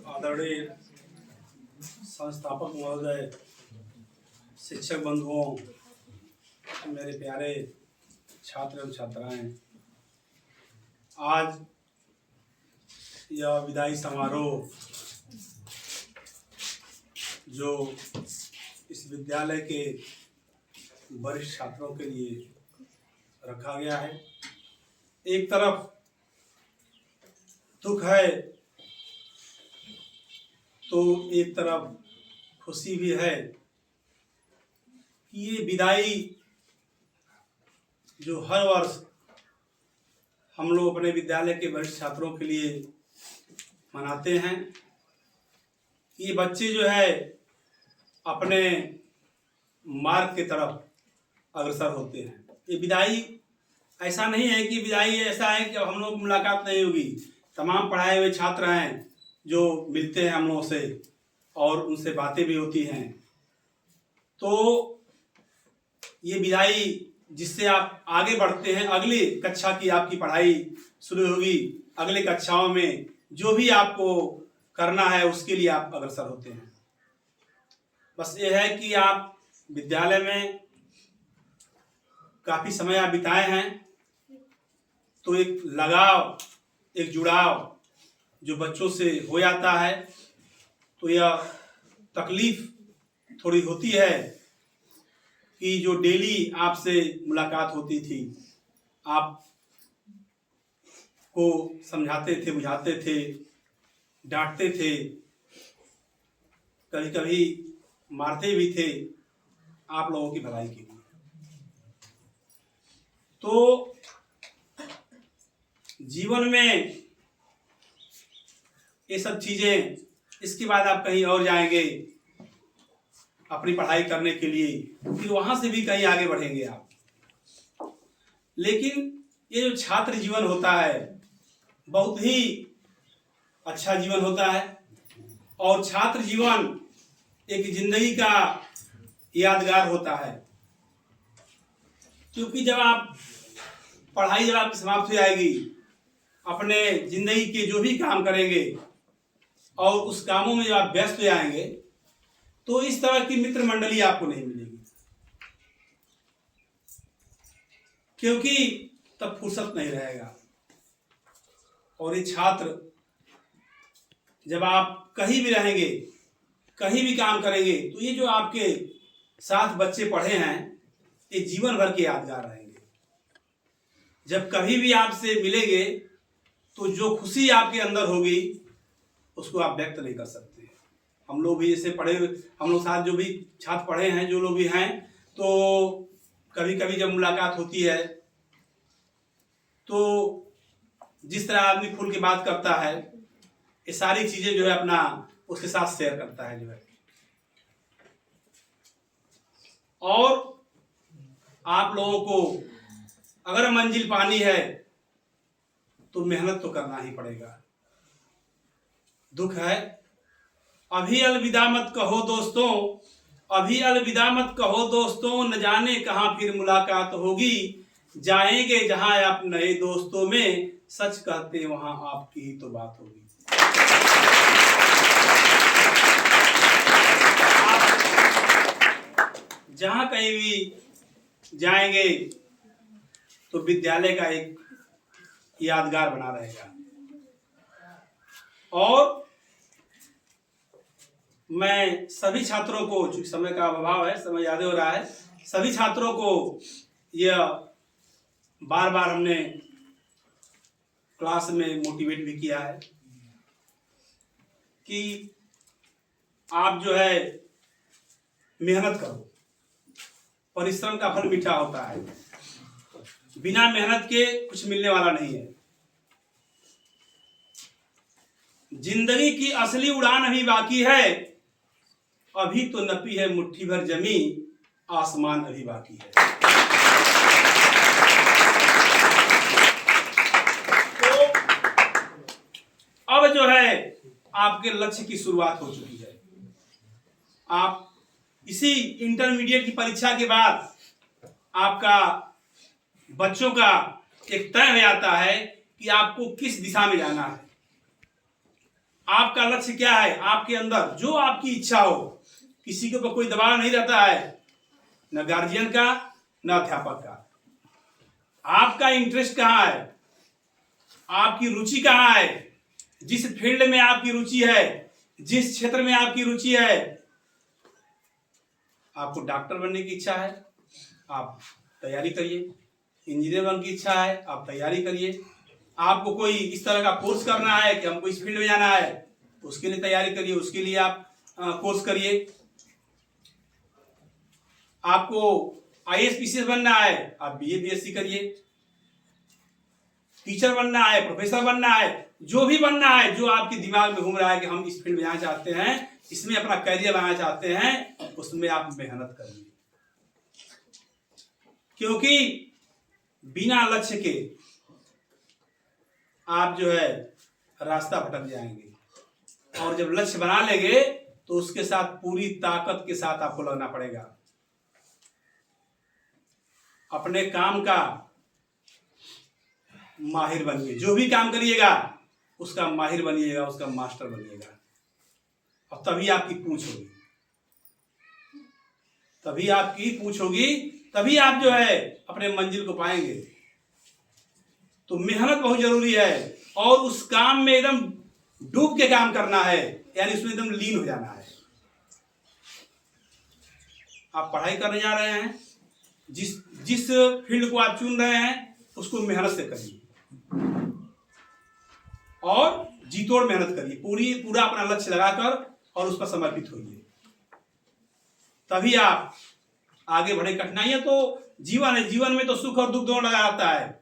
आदरणीय संस्थापक महोदय, शिक्षक बंधुओं, मेरे प्यारे छात्र एवं छात्राएं, आज यह विदाई समारोह जो इस विद्यालय के वरिष्ठ छात्रों के लिए रखा गया है, एक तरफ दुख है तो एक तरफ खुशी भी है कि ये विदाई जो हर वर्ष हम लोग अपने विद्यालय के वरिष्ठ छात्रों के लिए मनाते हैं। ये बच्चे जो है अपने मार्ग की तरफ अग्रसर होते हैं। ये विदाई ऐसा नहीं है कि विदाई ऐसा है कि अब हम लोग मुलाकात नहीं होगी। तमाम पढ़ाए हुए छात्र हैं जो मिलते हैं हम लोगों से और उनसे बातें भी होती हैं। तो ये विदाई जिससे आप आगे बढ़ते हैं, अगली कक्षा की आपकी पढ़ाई शुरू होगी, अगले कक्षाओं में जो भी आपको करना है उसके लिए आप अग्रसर होते हैं। बस ये है कि आप विद्यालय में काफ़ी समय आप बिताए हैं तो एक लगाव, एक जुड़ाव जो बच्चों से हो जाता है, तो यह तकलीफ थोड़ी होती है कि जो डेली आपसे मुलाकात होती थी, आप को समझाते थे, बुझाते थे, डांटते थे, कभी कभी मारते भी थे आप लोगों की भलाई के लिए। तो जीवन में ये सब चीजें, इसके बाद आप कहीं और जाएंगे अपनी पढ़ाई करने के लिए, फिर वहां से भी कहीं आगे बढ़ेंगे आप। लेकिन ये जो छात्र जीवन होता है बहुत ही अच्छा जीवन होता है और छात्र जीवन एक जिंदगी का यादगार होता है, क्योंकि जब आप पढ़ाई जब आपकी समाप्त हो जाएगी, अपने जिंदगी के जो भी काम करेंगे और उस कामों में जब आप व्यस्त हो जाएंगे तो इस तरह की मित्र मंडली आपको नहीं मिलेगी, क्योंकि तब फुर्सत नहीं रहेगा। और ये छात्र जब आप कहीं भी रहेंगे, कहीं भी काम करेंगे, तो ये जो आपके साथ बच्चे पढ़े हैं ये जीवन भर के यादगार रहेंगे। जब कभी भी आपसे मिलेंगे तो जो खुशी आपके अंदर होगी उसको आप व्यक्त नहीं कर सकते। हम लोग भी जैसे पढ़े, हम लोग साथ जो भी छात्र पढ़े हैं, जो लोग भी हैं, तो कभी कभी जब मुलाकात होती है तो जिस तरह आदमी खुल के बात करता है, ये सारी चीजें जो है अपना उसके साथ शेयर करता है जो है। और आप लोगों को अगर मंजिल पानी है तो मेहनत तो करना ही पड़ेगा। दुख है, अभी अलविदा मत कहो दोस्तों, अभी अलविदा मत कहो दोस्तों, न जाने कहां फिर मुलाकात होगी, जाएंगे जहां आप नए दोस्तों में, सच कहते वहां आपकी ही तो बात होगी। जहां कहीं भी जाएंगे तो विद्यालय का एक यादगार बना रहेगा। और मैं सभी छात्रों को, चूंकि समय का अभाव है, समय ज्यादा हो रहा है, सभी छात्रों को यह बार बार हमने क्लास में मोटिवेट भी किया है कि आप जो है मेहनत करो, परिश्रम का फल मीठा होता है, बिना मेहनत के कुछ मिलने वाला नहीं है। जिंदगी की असली उड़ान अभी बाकी है, अभी तो नपी है मुट्ठी भर जमी, आसमान अभी बाकी है। तो अब जो है आपके लक्ष्य की शुरुआत हो चुकी है। आप इसी इंटरमीडिएट की परीक्षा के बाद आपका बच्चों का एक तय हो जाता है कि आपको किस दिशा में जाना है। आपका लक्ष्य क्या है, आपके अंदर जो आपकी इच्छा हो, किसी के ऊपर कोई दबाव नहीं रहता है, न गार्जियन का न अध्यापक का। आपका इंटरेस्ट कहाँ है, आपकी रुचि कहाँ है, जिस फील्ड में आपकी रुचि है, जिस क्षेत्र में आपकी रुचि है। आपको डॉक्टर बनने की इच्छा है, आप तैयारी करिए। इंजीनियर बनने की इच्छा है, आप तैयारी करिए। आपको कोई इस तरह का कोर्स करना है कि हमको इस फील्ड में जाना है, उसके लिए तैयारी करिए, उसके लिए आप कोर्स करिए। आपको IAS PCS बनना है, आप BA BSc करिए। टीचर बनना है, प्रोफेसर बनना है, जो भी बनना है, जो आपके दिमाग में घूम रहा है कि हम इस फील्ड में जाना चाहते हैं, इसमें अपना करियर बनाना चाहते हैं, उसमें आप मेहनत करिए। क्योंकि बिना लक्ष्य के आप जो है रास्ता भटक जाएंगे, और जब लक्ष्य बना लेंगे तो उसके साथ पूरी ताकत के साथ आपको लगना पड़ेगा। अपने काम का माहिर बनिए, जो भी काम करिएगा उसका माहिर बनिएगा, उसका मास्टर बनिएगा, और तभी आपकी पूछ होगी, तभी आपकी पूछ होगी, तभी आप जो है अपने मंजिल को पाएंगे। तो मेहनत बहुत जरूरी है, और उस काम में एकदम डूब के काम करना है, यानी उसमें एकदम लीन हो जाना है। आप पढ़ाई करने जा रहे हैं, जिस फील्ड को आप चुन रहे हैं उसको मेहनत से करिए, और जीतोड़ मेहनत करिए, पूरा अपना लक्ष्य लगाकर, और उस पर समर्पित होइए, तभी आप आगे बढ़े। कठिनाइयां तो जीवन है, जीवन में तो सुख और दुख दोनों लगा रहता है।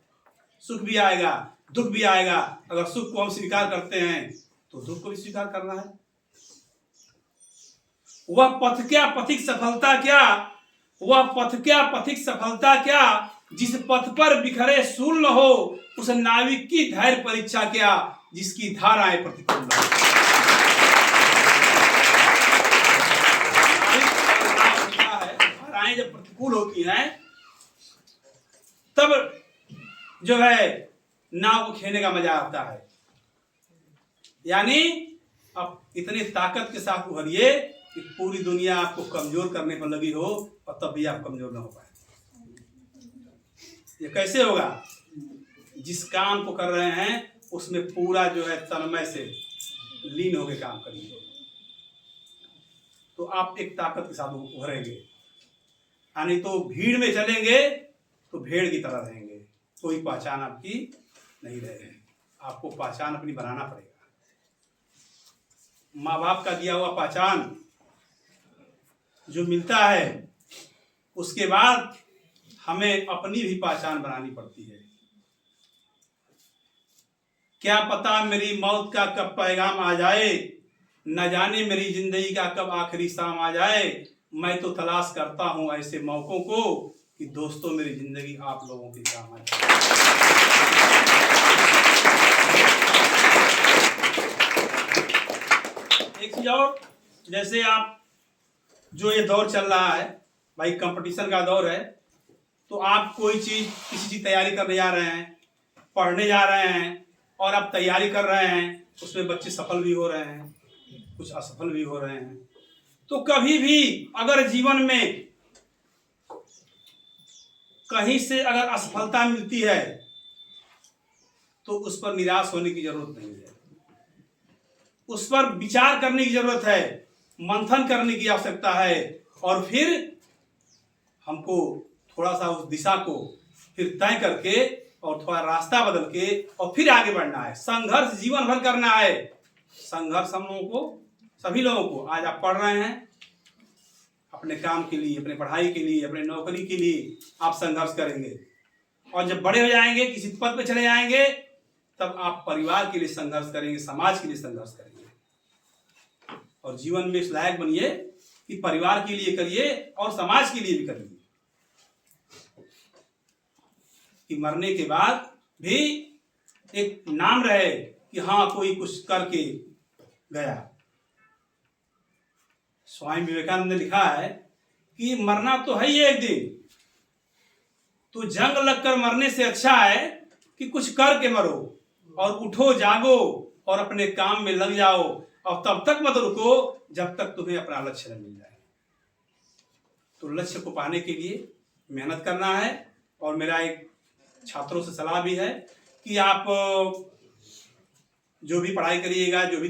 सुख भी आएगा, दुख भी आएगा। अगर सुख को हम स्वीकार करते हैं तो दुख को भी स्वीकार करना है। वह पथ क्या पथिक सफलता क्या, वह पथ क्या पथिक सफलता क्या, जिस पथ पर बिखरे सूल न हो, उस नाविक की धैर्य परीक्षा क्या, जिसकी धाराएं प्रतिकूल न हो। धाराएं जब प्रतिकूल होती हैं तब जो है नाव को खेलने का मजा आता है। यानी अब इतनी ताकत के साथ उभरिए कि पूरी दुनिया आपको कमजोर करने पर लगी हो, और तब भी आप कमजोर ना हो पाए। ये कैसे होगा? जिस काम को कर रहे हैं उसमें पूरा जो है तन्मय से लीन होकर काम करिए, तो आप एक ताकत के साथ उभरेंगे। यानी तो भीड़ में चलेंगे तो भेड़ की तरह रहेंगे, कोई पहचान आपकी नहीं रहेगी। आपको पहचान अपनी बनाना पड़ेगा। माँ बाप का दिया हुआ पहचान जो मिलता है, उसके बाद हमें अपनी भी पहचान बनानी पड़ती है। क्या पता मेरी मौत का कब पैगाम आ जाए, न जाने मेरी जिंदगी का कब आखिरी शाम आ जाए। मैं तो तलाश करता हूं ऐसे मौकों को कि दोस्तों मेरी जिंदगी आप लोगों के काम आए। एक चीज और, जैसे आप जो ये दौर चल रहा है भाई, कंपटीशन का दौर है, तो आप कोई चीज किसी चीज तैयारी करने जा रहे हैं, पढ़ने जा रहे हैं, और आप तैयारी कर रहे हैं, उसमें बच्चे सफल भी हो रहे हैं, कुछ असफल भी हो रहे हैं। तो कभी भी अगर जीवन में कहीं से अगर असफलता मिलती है तो उस पर निराश होने की जरूरत नहीं है, उस पर विचार करने की जरूरत है, मंथन करने की आवश्यकता है, और फिर हमको थोड़ा सा उस दिशा को फिर तय करके और थोड़ा रास्ता बदल के और फिर आगे बढ़ना है। संघर्ष जीवन भर करना है। संघर्ष हम लोगों को, सभी लोगों को, आज आप पढ़ रहे हैं अपने काम के लिए, अपने पढ़ाई के लिए, अपने नौकरी के लिए आप संघर्ष करेंगे, और जब बड़े हो जाएंगे, किसी पद पे चले जाएंगे, तब आप परिवार के लिए संघर्ष करेंगे, समाज के लिए संघर्ष करेंगे। और जीवन में इस लायक बनिए कि परिवार के लिए करिए और समाज के लिए भी करिए, कि मरने के बाद भी एक नाम रहे कि हाँ कोई कुछ करके गया। स्वामी विवेकानंद ने लिखा है कि मरना तो है ही एक दिन, तो जंग लगकर मरने से अच्छा है कि कुछ करके मरो, और उठो जागो और अपने काम में लग जाओ, और तब तक मत रुको जब तक तुम्हें अपना लक्ष्य न मिल जाए। तो लक्ष्य को पाने के लिए मेहनत करना है। और मेरा एक छात्रों से सलाह भी है कि आप जो भी पढ़ाई करिएगा, जो भी